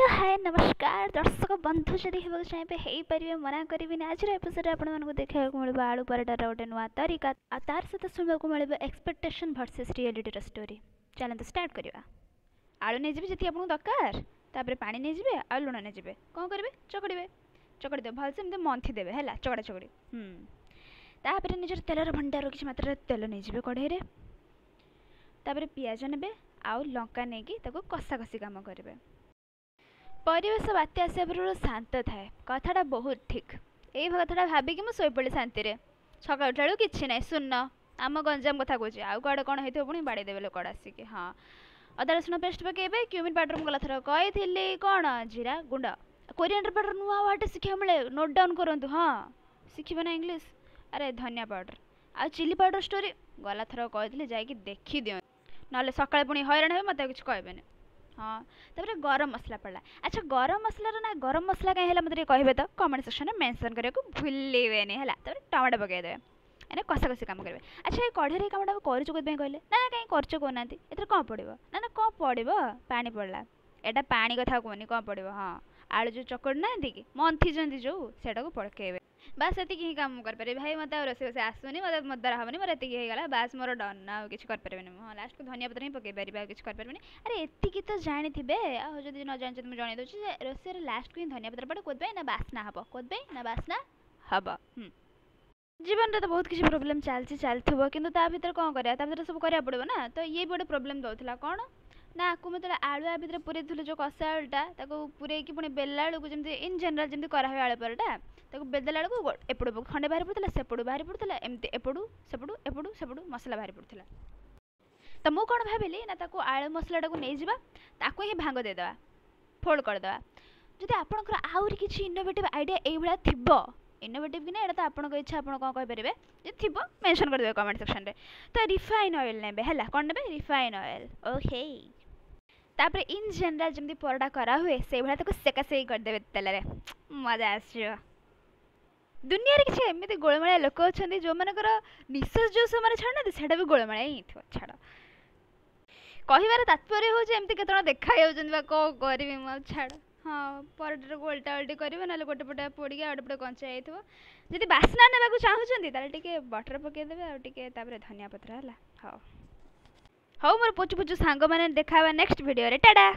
Hello hi नमस्कार दर्शक बंधु जदि हेबाक चाहिए हे परिवे मना करिबिनी आज एपिसोड आपण मानको देखा मिलबो आलू पराठार गोटे नुआ तरीका आ तार सहित सुनबाक मिलबो एक्सपेक्टेशन वर्सेस रियलिटी स्टोरी चलते स्टार्ट करवा आलू नहीं जी जी आपको दरकार तापर पानी नहीं जी आ लुण नहीं जी कौन करेंगे चकड़े चकड़ी देव भलसे एमती मंथी देवे है चकड़ा चकड़ी तापर निजर तेलर भंडार किसी मात्रा तेल नहीं जी कढ़ई तापर पियाज ने आउ लंका नहीं कि कषा कषी काम करेंगे परिवेश बात्य आसा पूर्व शांत थाए कथाटा बहुत ठीक यही कथाटा भाविकी मुझे शोपड़ी शांति सका उठा बेलू कि ना शून्य आम गंजाम कथा कहे आउ कड़े कौन हो पुणी बाड़े देवे लोक आसिक हाँ अदा रसुण पेस्ट पकेबे क्यूमिन पाउडर मुझे गलाथर कही कौन जीरा गुंड कोरिएंडर पाउडर नुआ वाटे शिखा मिले नोट डाउन करूँ हाँ शिखे ना इंग्लीश अरे धनिया पाउडर आ चिली पाउडर स्टोरी गलाथर कही जाकि देखी दिं ना सका पुणी हैरान हे मत कि कहबे हाँ तापर गरम मसला पड़ा अच्छा गरम मसलार ना गरम मसला कहीं मतलब कहे तो कमेंट सेक्शन में मेंशन करने को भूलेबेनि है टमाटो पकईदे एने कषा कषी काम करेंगे अच्छा ये कढ़े कमटा कर कहले ना ना कहीं कर कहना ए कौन पड़ो ना ना कौन पड़ो पानी पड़ा एटा पानी कथा कहनी कौन पड़ो हाँ आलू जो चकड़ ना कि मंथी जो से पकेबे बास ये ही काम करें भाई मत रोसे रोसे आसुनी मतलब मत द्वारा हेनी मोर एगला बास मोर डन आ कि लास्ट को धनिया पत्र ही पकई पारि किसी करें अरे एति तो जानी थे आदि न जानी मुझे जन दूसरी रोसे लास्ट को ही धनिया पत्र पड़े कद ना बास्ना हम कद ना बास्ना हम जीवन तो बहुत किसी प्रोब्लेम चलती कि भर कौन कर सब करा पड़ो ना तो ये भी गोटे प्रोब्लेम दौला कौन ना आपको मतलब आलू आ भर पूरे जो कषा आलूटा पूरे पुणी बेला बेलू जमी इन जनरल जमी कराए आलू परटा बेलदेला बेलू एपड़ खंडे बाहरी पड़ता सेपड़ू बाहरी पड़ता एमती एपड़ू सेपड़ू एपड़ू सेपड़ू मसला बाहरी पड़ता तो मुझे कौन भाविली ना आलू मसलाटा को नहीं जावा ही भांग देदेवा फोल्ड करदे जदि आपंकर आहरी किसी इनोवेटिव आइडिया ये थी इनोवेटिव कि ना यहाँ तो आपको इच्छा आप कौन कहींपारे जी थी मेंशन कर देवे कमेंट सेक्शन में तो रिफाइन ऑयल ने है कौन ने रिफाइन ऑयल ओके तापर इन जनरल जमी परोटा करा हुए से भाया सेका सेक करदे तेल मजा आस दुनिया रे किसी एमती गोलमाया लोक अच्छा जो मानकर निश्वास जो से छाड़ना से भी गोलमाया ही थो छाड़ कहार तात्पर्य हूँ एमती के देखा कौन करी छाड़ हाँ परोटा को उल्टा उल्टी करेंगे ना गोटे पटे पोड़ी गोटे पटे कंचा जब बास्ना ना चाहते बटर पकईदे आगे धनिया पत्र है हाँ हाँ मोर पुचु पुचु सांग मैंने देखा नेक्स्ट वीडियो रे टाटा।